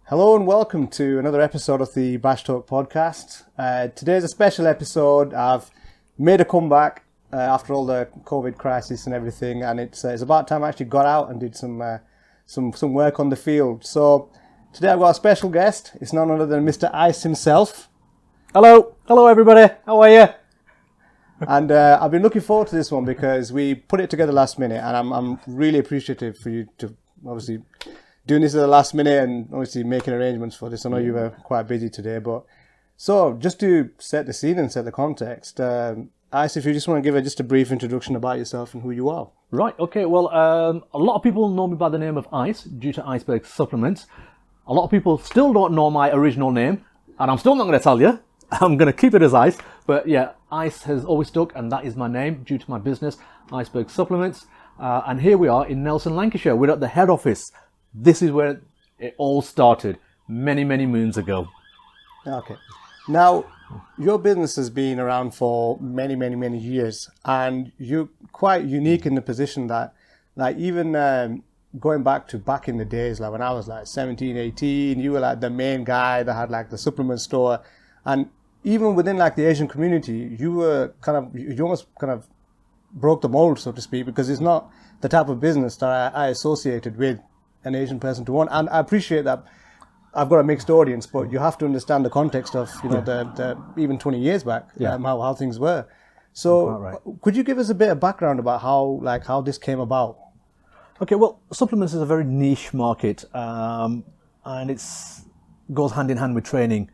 Hello and welcome to another episode of the BashTalk podcast. Today's a special episode. I've made a comeback after all the COVID crisis and everything, and it's about time I actually got out and did some work on the field. So today I've got a special guest. It's none other than Mr. Ice himself. Hello everybody. How are you? And I've been looking forward to this one because we put it together last minute, and I'm really appreciative for you to obviously doing this at the last minute and obviously making arrangements for this. I know you were quite busy today, but so just to set the scene and set the context, Ice, if you just want to give just a brief introduction about yourself and who you are. Right, okay, well, a lot of people know me by the name of Ice due to Iceberg Supplements. A lot of people still don't know my original name, and I'm still not going to tell you. I'm going to keep it as Ice, but yeah, Ice has always stuck, and that is my name due to my business, Iceberg Supplements. And here we are in Nelson, Lancashire. We're at the head office. This is where it all started many moons ago. Okay. Now, your business has been around for many years, and you're quite unique in the position that, like, even going back in the days, like when I was like 17, 18, you were like the main guy that had like the supplement store. And even within like the Asian community, you almost kind of broke the mold, so to speak, because it's not the type of business that I associated with an Asian person to own. And I appreciate that I've got a mixed audience, but you have to understand the context of, the even 20 years back, how things were. So could you give us a bit of background about how this came about? Okay, well, supplements is a very niche market, and it's goes hand in hand with training.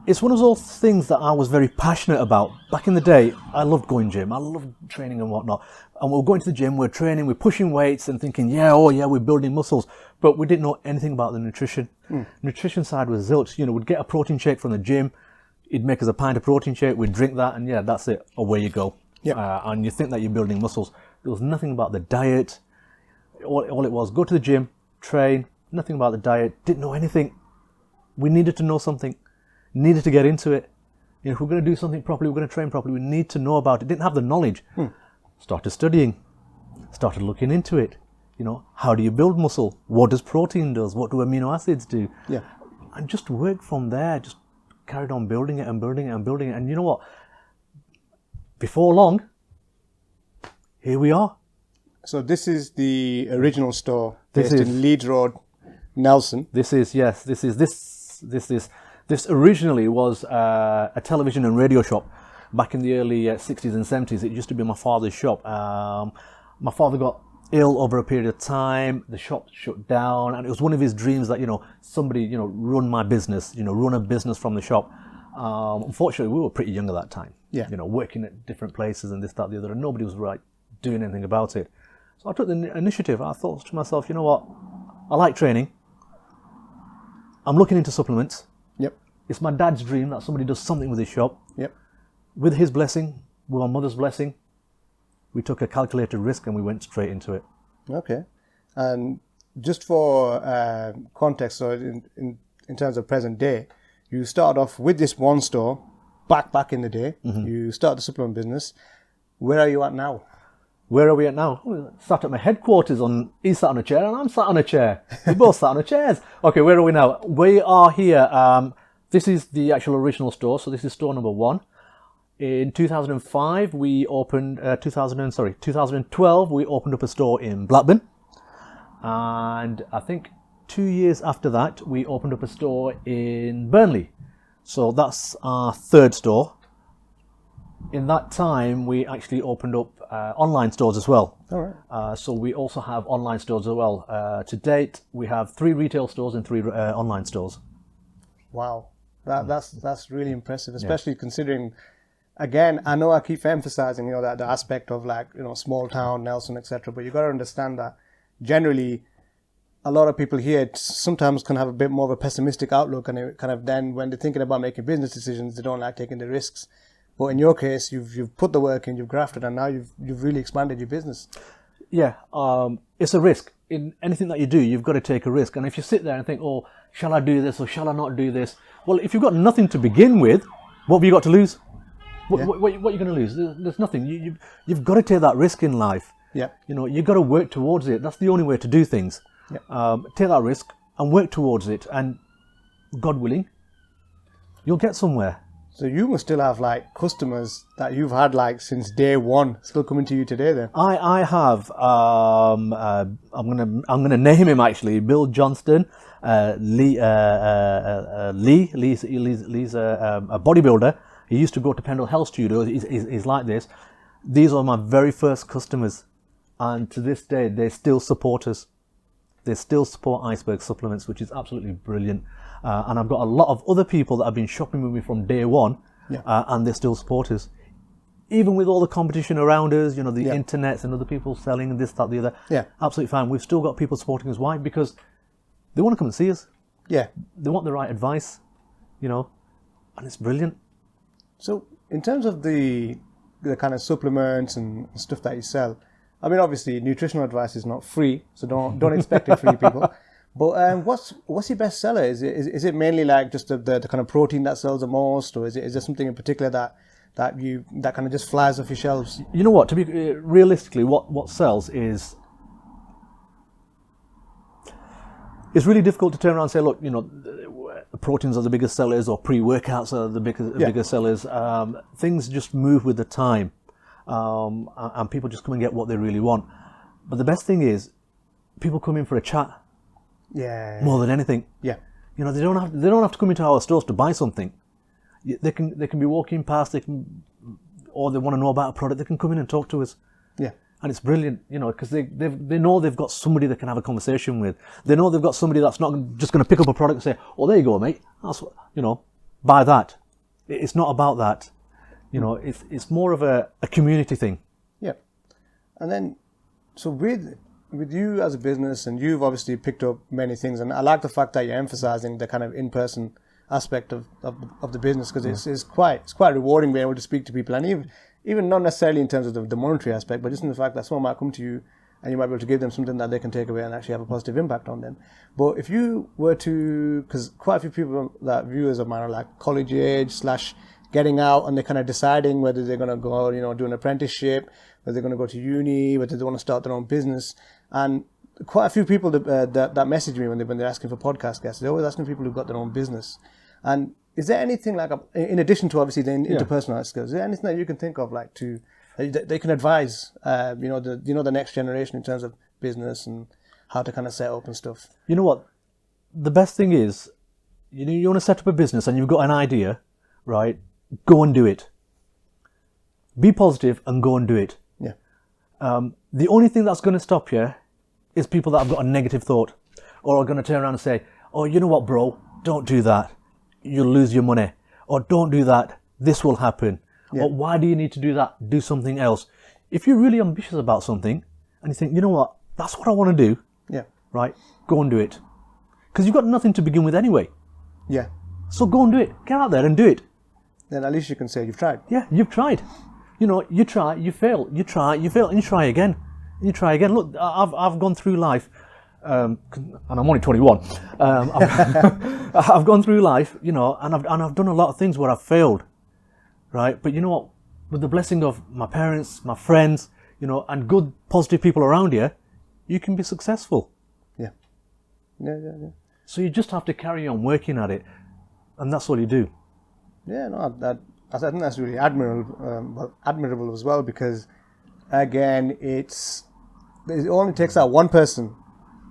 It's one of those things that I was very passionate about. Back in the day, I loved going gym. I loved training and whatnot. And we're going to the gym, we're training, we're pushing weights and thinking, we're building muscles. But we didn't know anything about the nutrition. Nutrition side was zilch. We'd get a protein shake from the gym. It'd make us a pint of protein shake. We'd drink that and that's it. Away you go. And you think that you're building muscles. There was nothing about the diet. All it was, go to the gym, train, nothing about the diet, didn't know anything. We needed to know something. Needed to get into it. If we're going to do something properly, we're going to train properly, we need to know about it. Didn't have the knowledge. Started studying. Started looking into it. How do you build muscle? What does protein do? What do amino acids do? And just worked from there. Just carried on building it. And you know what? Before long, here we are. So this is the original store based in Leeds Road, Nelson. This originally was a television and radio shop back in the early 60s and 70s. It used to be my father's shop. My father got ill over a period of time. The shop shut down, and it was one of his dreams that, somebody, run my business, run a business from the shop. Unfortunately, we were pretty young at that time. Working at different places and this, that, the other, and nobody was doing anything about it. So I took the initiative. I thought to myself, you know what? I like training. I'm looking into supplements. It's my dad's dream that somebody does something with his shop. With his blessing, with my mother's blessing, we took a calculated risk and we went straight into it. Okay. And just for context, so in terms of present day, you started off with this one store back in the day. You started the supplement business. Where are you at now? Where are we at now? Sat at my headquarters he's sat on a chair and I'm sat on a chair. We both sat on chairs. Okay, where are we now? We are here. This is the actual original store, so this is store number 1. In 2005, 2012, we opened up a store in Blackburn. And I think 2 years after that, we opened up a store in Burnley. So that's our 3rd store. In that time, we actually opened up online stores as well. All right. So we also have online stores as well. To date, we have 3 retail stores and 3 online stores. Wow. That's really impressive, especially considering, again, I know I keep emphasizing, that the aspect of small town, Nelson, etc. But you got to understand that generally, a lot of people here sometimes can have a bit more of a pessimistic outlook, and it kind of then when they're thinking about making business decisions, they don't like taking the risks. But in your case, you've put the work in, you've grafted, and now you've really expanded your business. It's a risk. In anything that you do, you've got to take a risk. And if you sit there and think, shall I do this or shall I not do this? Well, if you've got nothing to begin with, what have you got to lose? What are you going to lose? There's nothing. You've got to take that risk in life. You've got to work towards it. That's the only way to do things. Take that risk, and work towards it, and God willing, you'll get somewhere. So you must still have like customers that you've had like since day one still coming to you today then? I have, I'm gonna name him actually, Bill Johnston, Lee's a bodybuilder. He used to go to Pendle Health Studio. He's like this. These are my very first customers, and to this day they still support us. They still support Iceberg Supplements, which is absolutely brilliant. And I've got a lot of other people that have been shopping with me from day one, and they still support us. Even with all the competition around us, the internets and other people selling this, that, the other. Yeah. Absolutely fine. We've still got people supporting us. Why? Because they want to come and see us. Yeah. They want the right advice, and it's brilliant. So in terms of the kind of supplements and stuff that you sell, I mean, obviously, nutritional advice is not free, so don't expect it free, people. But what's your best seller? Is it mainly like just the kind of protein that sells the most, or is there something in particular that kind of just flies off your shelves? You know what? To be realistically, what sells is, it's really difficult to turn around and say, look, proteins are the biggest sellers, or pre-workouts are the biggest sellers. Things just move with the time. And people just come and get what they really want. But the best thing is, people come in for a chat. Yeah. More than anything. Yeah. They don't have to come into our stores to buy something. They can be walking past. Or they want to know about a product. They can come in and talk to us. Yeah. And it's brilliant, because they know they've got somebody they can have a conversation with. They know they've got somebody that's not just going to pick up a product and say, "Oh, there you go, mate. That's what, buy that." It's not about that. It's more of a community thing. Yeah. And then, so with you as a business, and you've obviously picked up many things, and I like the fact that you're emphasizing the kind of in-person aspect of the business, because it's quite rewarding being able to speak to people, and even not necessarily in terms of the monetary aspect, but just in the fact that someone might come to you and you might be able to give them something that they can take away and actually have a positive impact on them. But if you were to, because quite a few people that viewers of mine are like college age / getting out, and they're kind of deciding whether they're going to go, do an apprenticeship, whether they're going to go to uni, whether they want to start their own business. And quite a few people that message me when they're asking for podcast guests, they're always asking people who've got their own business. And is there anything like, in addition to obviously the interpersonal skills, is there anything that you can think of like they can advise, the next generation in terms of business and how to kind of set up and stuff? You know what? The best thing is, you want to set up a business and you've got an idea, right? Go and do it. Be positive and go and do it. Yeah. The only thing that's going to stop you is people that have got a negative thought, or are going to turn around and say, "Oh, you know what, bro? Don't do that. You'll lose your money." Or, "Don't do that. This will happen." Yeah. Or, "Why do you need to do that? Do something else." If you're really ambitious about something and you think, "You know what? That's what I want to do." Yeah. Right. Go and do it. Because you've got nothing to begin with anyway. Yeah. So go and do it. Get out there and do it. Then at least you can say you've tried. Yeah, you've tried. You try, you fail. You try, you fail, and you try again. And you try again. Look, I've gone through life, and I'm only 21. I've gone through life, and I've done a lot of things where I've failed, right? But you know what? With the blessing of my parents, my friends, and good, positive people around you can be successful. Yeah. Yeah. So you just have to carry on working at it, and that's all you do. Yeah, no, I think that's really admirable as well, because again, it only takes that one person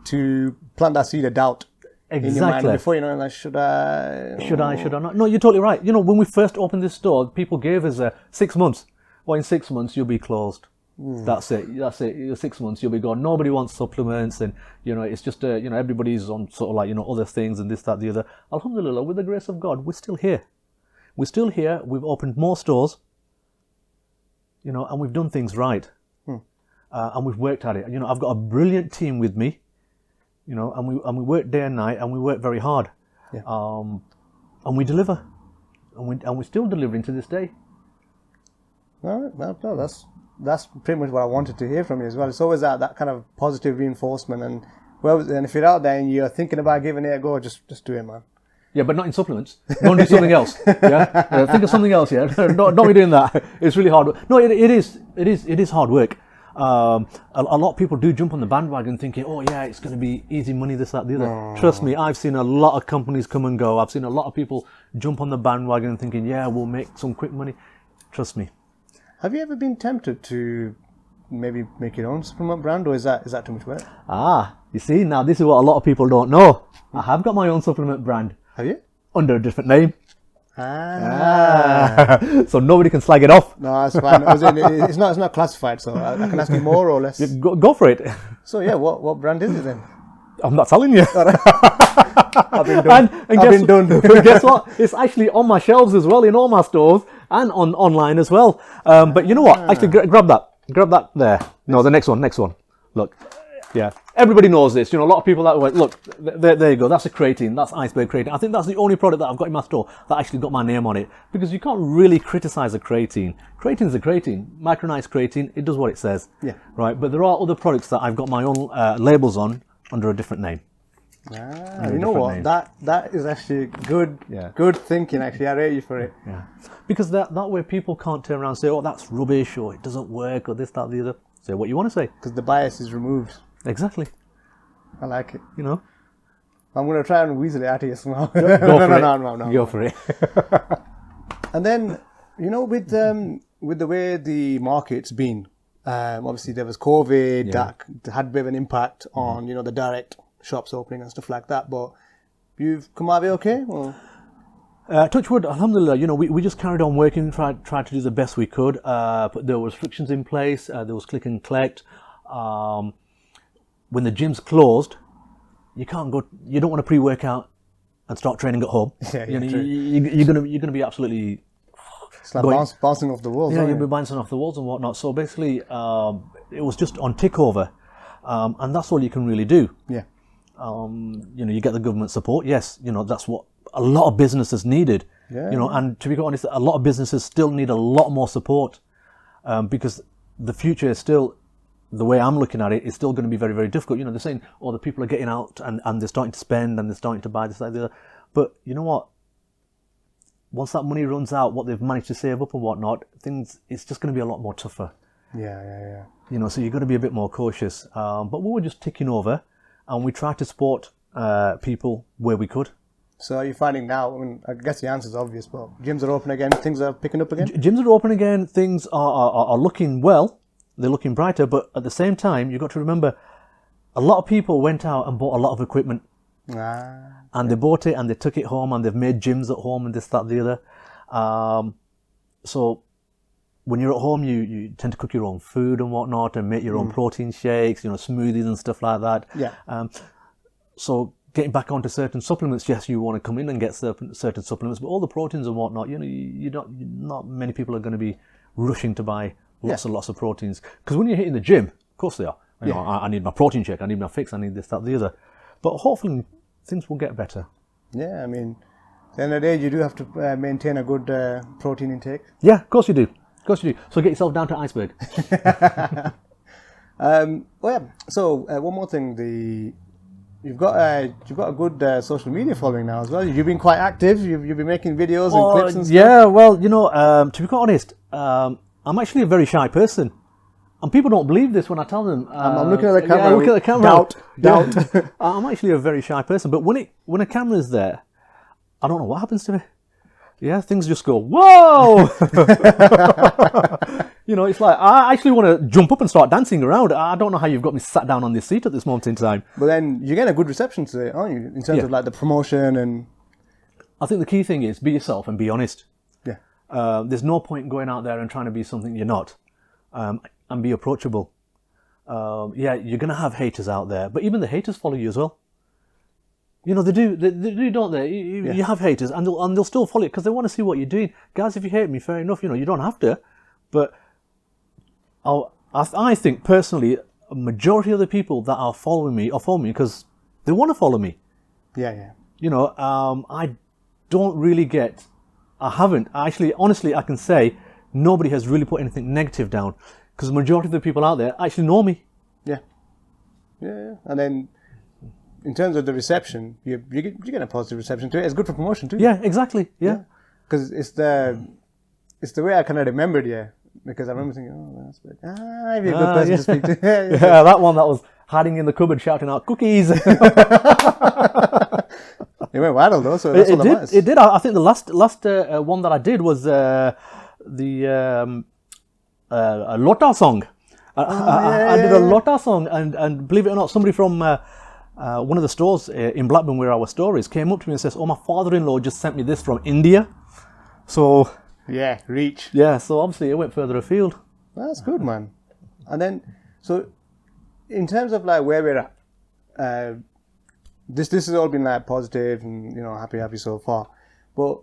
to plant that seed of doubt in your mind before like, should I not? No, you're totally right. When we first opened this store, people gave us 6 months. Well, in 6 months you'll be closed. That's it. 6 months you'll be gone. Nobody wants supplements, and it's just everybody's on sort of like other things and this, that, the other. Alhamdulillah, with the grace of God, we're still here. We're still here. We've opened more stores, and we've done things right, and we've worked at it. I've got a brilliant team with me, and we work day and night, and we work very hard, and we deliver, and we're still delivering to this day. All right, well, that's pretty much what I wanted to hear from you as well. It's always that kind of positive reinforcement, and if you're out there and you're thinking about giving it a go, just do it, man. Yeah, but not in supplements. Go and do something else. Yeah, think of something else. Yeah, don't be doing that. It's really hard work. No, it is hard work. A lot of people do jump on the bandwagon thinking, oh yeah, it's going to be easy money, this, that, the other. Trust me, I've seen a lot of companies come and go. I've seen a lot of people jump on the bandwagon thinking, yeah, we'll make some quick money. Trust me. Have you ever been tempted to maybe make your own supplement brand, or is that too much work? You see, now this is what a lot of people don't know. I have got my own supplement brand. Have you? Under a different name. So nobody can slag it off. No, that's fine. It's not classified, so I can ask you more or less. Go for it. So yeah, what brand is it then? I'm not telling you. I've been done. And guess what? It's actually on my shelves as well, in all my stores and online as well. But you know what? Actually, grab that there. No, the next one. Look. Yeah, everybody knows this. You know, a lot of people that went, look, there you go. That's a creatine. That's Iceberg creatine. I think that's the only product that I've got in my store that actually got my name on it, because you can't really criticize a creatine. Creatine's a creatine. Micronized creatine. It does what it says. Yeah. Right. But there are other products that I've got my own labels on under a different name. You know what? Name. That is actually good. Yeah. Good thinking. Actually, I rate you for it. Yeah. Because that way people can't turn around and say, oh, that's rubbish, or it doesn't work, or this, that, the other. Say what you want to say. Because the bias is removed. Exactly. I like it. You know? I'm going to try and weasel it out of you somehow. No. Go for it. And then, you know, with the way the market's been, obviously there was COVID that had a bit of an impact on, you know, the direct shops opening and stuff like that. But you've come out of it okay? Or? Touch wood, alhamdulillah, you know, we just carried on working, tried to do the best we could. But there were restrictions in place. There was click and collect. When the gym's closed, you can't go. You don't want to pre-workout and start training at home. You're gonna be absolutely. It's like bouncing off the walls. Yeah, you'll be bouncing off the walls and whatnot. So basically, it was just on takeover, and that's all you can really do. Yeah. You know, you get the government support. Yes, you know that's what a lot of businesses needed. Yeah. You know, and to be quite honest, a lot of businesses still need a lot more support, because the future is still. The way I'm looking at it, it's still going to be very, very difficult. You know, they're saying, oh, the people are getting out and they're starting to spend and they're starting to buy this, that, the other. But you know what? Once that money runs out, what they've managed to save up and whatnot, it's just going to be a lot more tougher. Yeah. You know, so you've got to be a bit more cautious. But we were just ticking over and we tried to support people where we could. So are you finding now, I mean, I guess the answer is obvious, but gyms are open again, things are picking up again? Gyms are open again, things are looking well. They're looking brighter, but at the same time, you've got to remember, a lot of people went out and bought a lot of equipment. And they bought it and they took it home and they've made gyms at home and this, that, the other. So when you're at home, you tend to cook your own food and whatnot and make your own protein shakes, you know, smoothies and stuff like that. Yeah. So getting back onto certain supplements, yes, you want to come in and get certain supplements, but all the proteins and whatnot, you know, not many people are going to be rushing to buy lots and lots of proteins. Because when you're hitting the gym, of course they are. You know, I need my protein shake, I need my fix, I need this, that, the other. But hopefully things will get better. Yeah, I mean, at the end of the day, you do have to maintain a good protein intake. Yeah, of course you do. Of course you do. So get yourself down to Iceberg. So one more thing, you've got a good social media following now as well. You've been quite active. You've been making videos and clips and stuff. Yeah, well, you know, to be quite honest, I'm actually a very shy person. And people don't believe this when I tell them. I'm looking at the camera. Yeah, look at the camera. Doubt. Yeah. I'm actually a very shy person. But when a camera is there, I don't know what happens to me. Yeah, things just go, whoa! You know, it's like, I actually want to jump up and start dancing around. I don't know how you've got me sat down on this seat at this moment in time. But then you're getting a good reception to it, aren't you? In terms of like the promotion and... I think the key thing is be yourself and be honest. Yeah. There's no point going out there and trying to be something you're not. And be approachable. Yeah, you're going to have haters out there, but even the haters follow you as well. You know, they do, don't they? You have haters, and they'll still follow you because they want to see what you're doing. Guys, if you hate me, fair enough. You know, you don't have to. But I think personally, a majority of the people that are following me because they want to follow me. Yeah. You know, I don't really get. I haven't actually. Honestly, I can say nobody has really put anything negative down because the majority of the people out there actually know me. Yeah. And then, in terms of the reception, you get a positive reception to it. It's good for promotion too. Yeah, exactly. Yeah, because it's the way I kind of remembered. Yeah, Because I remember thinking, oh, that's good. I'd be a good person to speak to. Yeah, that one that was hiding in the cupboard shouting out cookies. It went viral though, so that's all that matters. It did. I think the last one that I did was the Lota song. I did a Lota song, and believe it or not, somebody from one of the stores in Blackburn where our store is came up to me and says, "Oh, my father-in-law just sent me this from India." So yeah, reach. Yeah, so obviously it went further afield. That's good, man. And then, so in terms of like where we're at, this has all been like positive and happy so far, but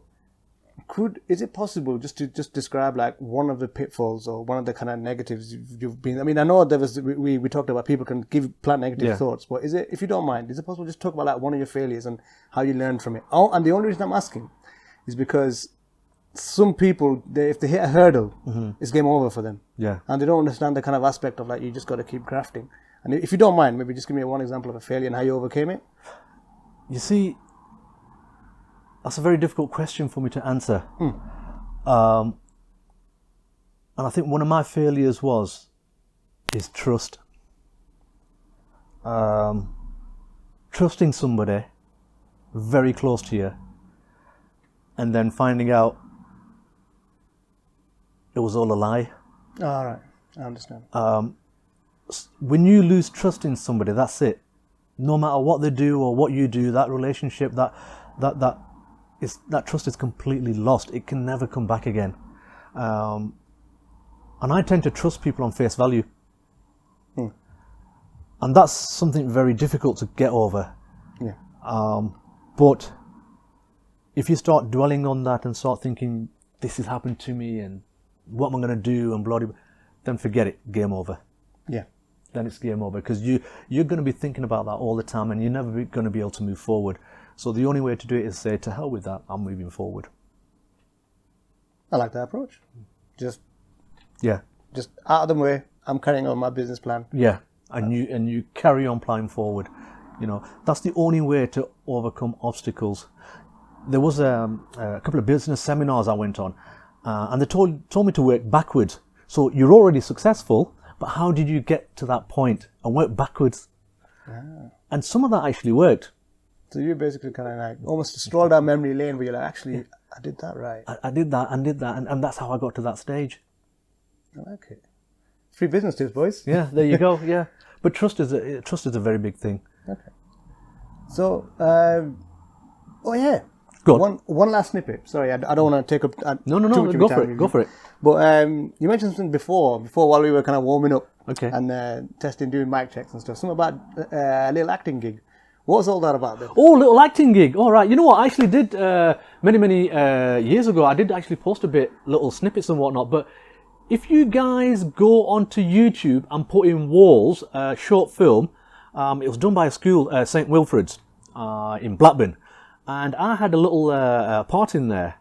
is it possible just to describe like one of the pitfalls or one of the kind of negatives you've been? I mean, I know there was we talked about people can plant negative thoughts, but is it, if you don't mind, is it possible just talk about like one of your failures and how you learned from it? Oh, and the only reason I'm asking is because some people, if they hit a hurdle, it's game over for them. Yeah. And they don't understand the kind of aspect of like you just got to keep grafting. And if you don't mind, maybe just give me one example of a failure and how you overcame it. You see, that's a very difficult question for me to answer. And I think one of my failures is trust. Trusting somebody very close to you and then finding out it was all a lie. All right, I understand. When you lose trust in somebody, that's it. No matter what they do or what you do, that relationship, that trust is completely lost. It can never come back again. And I tend to trust people on face value. And that's something very difficult to get over. Yeah. But if you start dwelling on that and start thinking, this has happened to me and what am I going to do and bloody, then forget it, game over. Yeah. Then it's game over, because you're going to be thinking about that all the time and you're never going to be able to move forward. So the only way to do it is say, to hell with that, I'm moving forward. I like that approach. Just out of the way, I'm carrying on my business plan. Yeah, and you carry on ploughing forward. That's the only way to overcome obstacles. There was a couple of business seminars I went on, and they told me to work backwards. So you're already successful, but how did you get to that point and work backwards? And some of that actually worked. So you basically kind of like almost stroll down memory lane where you're like, actually, I did that right. I did that, and that's how I got to that stage. I like it. Free business tips, boys. Yeah, there you go. Yeah, but trust is a very big thing. Okay. So, Go on. One last snippet. Sorry, I don't want to take up No, too much of go your for time. it. Go for it. But you mentioned something before while we were kind of warming up, Okay. and testing, doing mic checks and stuff. Something about a little acting gig. What was all that about then? Oh, little acting gig. All right. You know what? I actually did many years ago. I did actually post little snippets and whatnot. But if you guys go onto YouTube and put in Walls short film, it was done by a school, St Wilfrid's, in Blackburn, and I had a little part in there.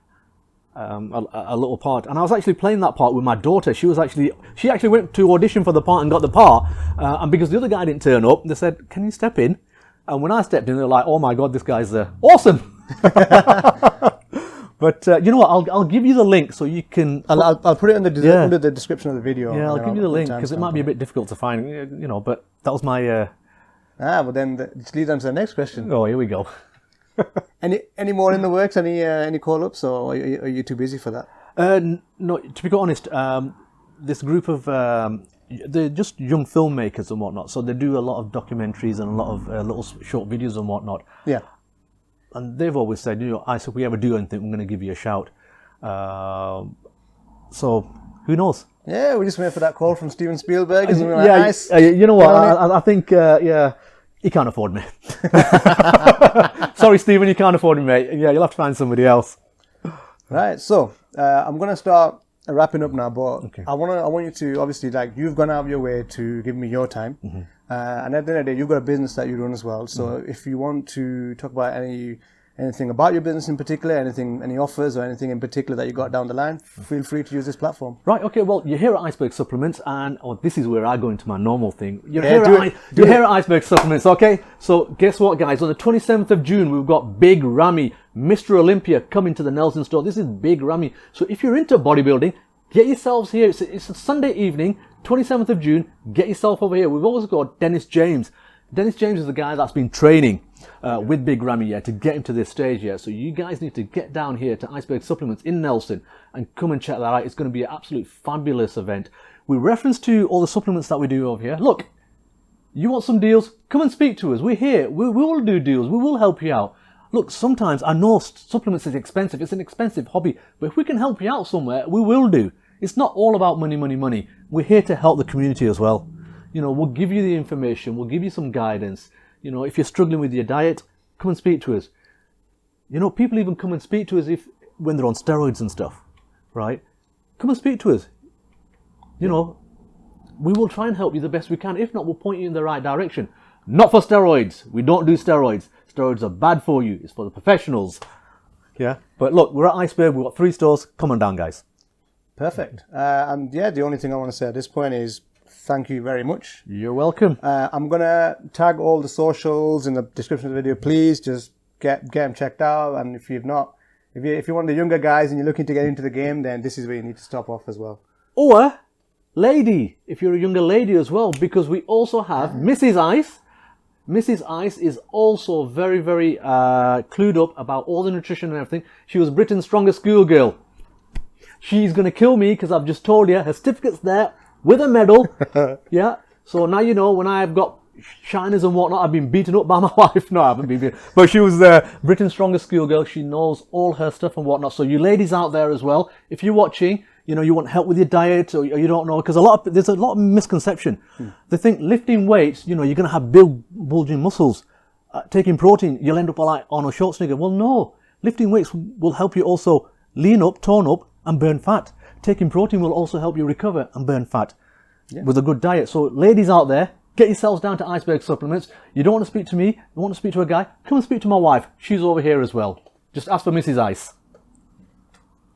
A little part, and I was actually playing that part with my daughter. She actually went to audition for the part and got the part, and because the other guy didn't turn up, they said, "Can you step in?" And when I stepped in, they're like, "Oh my God, this guy's awesome!" But you know what? I'll give you the link so you can. I'll put it under the description of the video. Yeah, I'll give you the link because it might be a bit difficult to find. But that was my. But then it leads on to the next question. Oh, here we go. Any more in the works? Any call ups, or are you too busy for that? No, to be quite honest, this group of they're just young filmmakers and whatnot. So they do a lot of documentaries and a lot of little short videos and whatnot. Yeah. And they've always said, if we ever do anything, we're going to give you a shout. So who knows? Yeah, we just wait for that call from Steven Spielberg. And we're like, yeah, nice. You know what? I think he can't afford me. Sorry, Stephen, you can't afford me, mate. Yeah, you'll have to find somebody else. Right. So I'm going to start wrapping up now, but Okay. I want you to, obviously, like, you've gone out of your way to give me your time, and at the end of the day, you've got a business that you run as well. So if you want to talk about anything about your business in particular, any offers or anything in particular that you got down the line, feel free to use this platform. Right, okay, well, you're here at Iceberg Supplements, and this is where I go into my normal thing. You're Yeah, here at Iceberg Supplements, okay? So guess what, guys? On the 27th of June, we've got Big Ramy, Mr. Olympia, coming to the Nelson store. This is Big Ramy. So if you're into bodybuilding, Get yourselves here. It's a Sunday evening, 27th of June. Get yourself over here. We've always got Dennis James. Dennis James is the guy that's been training with Big Ramy to get him to this stage So you guys need to get down here to Iceberg Supplements in Nelson and come and check that out. It's going to be an absolute fabulous event. We reference to all the supplements that we do over here. Look, you want some deals? Come and speak to us. We're here. We will do deals. We will help you out. Look, sometimes I know supplements is expensive. It's an expensive hobby. But if we can help you out somewhere, we will do. It's not all about money, money, money. We're here to help the community as well. We'll give you the information. We'll give you some guidance. If you're struggling with your diet, come and speak to us. People even come and speak to us when they're on steroids and stuff, right? Come and speak to us. We will try and help you the best we can. If not, we'll point you in the right direction. Not for steroids. We don't do steroids. Steroids are bad for you. It's for the professionals. Yeah. But look, we're at Iceberg. We've got 3 stores. Come on down, guys. Perfect. And yeah, the only thing I want to say at this point is thank you very much. You're welcome. I'm going to tag all the socials in the description of the video. Please just get them checked out. And if you're one of the younger guys and you're looking to get into the game, then this is where you need to stop off as well. Or, lady, if you're a younger lady as well, because we also have Mrs. Ice. Mrs. Ice is also very, very clued up about all the nutrition and everything. She was Britain's strongest schoolgirl. She's going to kill me because I've just told you her certificate's there with a medal. Yeah. So now you know when I've got shiners and whatnot, I've been beaten up by my wife. No, I haven't been beaten. But she was Britain's strongest schoolgirl. She knows all her stuff and whatnot. So you ladies out there as well, if you're watching, you want help with your diet or you don't know, because there's a lot of misconception. They think lifting weights, you're going to have big bulging muscles. Taking protein, you'll end up like Arnold Schwarzenegger. Well, no. Lifting weights will help you also lean up, tone up, and burn fat. Taking protein will also help you recover and burn fat with a good diet. So ladies out there, get yourselves down to Iceberg Supplements. You don't want to speak to me, you want to speak to a guy, come and speak to my wife. She's over here as well. Just ask for Mrs. Ice.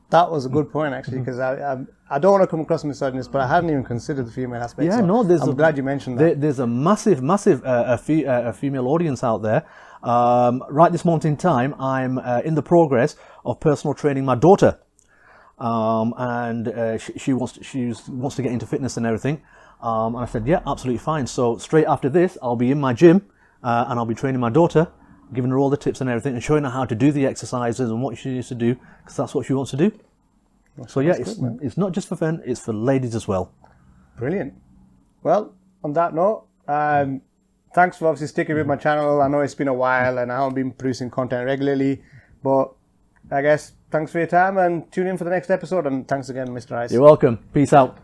That was a good point, actually, because I don't want to come across misogynist, but I hadn't even considered the female aspect. Yeah, I'm glad you mentioned that. There's a massive female audience out there. Right this moment in time, I'm in the progress of personal training my daughter. She wants to get into fitness and everything. And I said, yeah, absolutely fine. So straight after this, I'll be in my gym and I'll be training my daughter, giving her all the tips and everything and showing her how to do the exercises and what she needs to do, because that's what she wants to do. So yeah, it's not just for fun, it's for ladies as well. Brilliant. Well, on that note, thanks for obviously sticking with my channel. I know it's been a while and I haven't been producing content regularly, but I guess thanks for your time and tune in for the next episode, and thanks again, Mr. Ice. You're welcome. Peace out.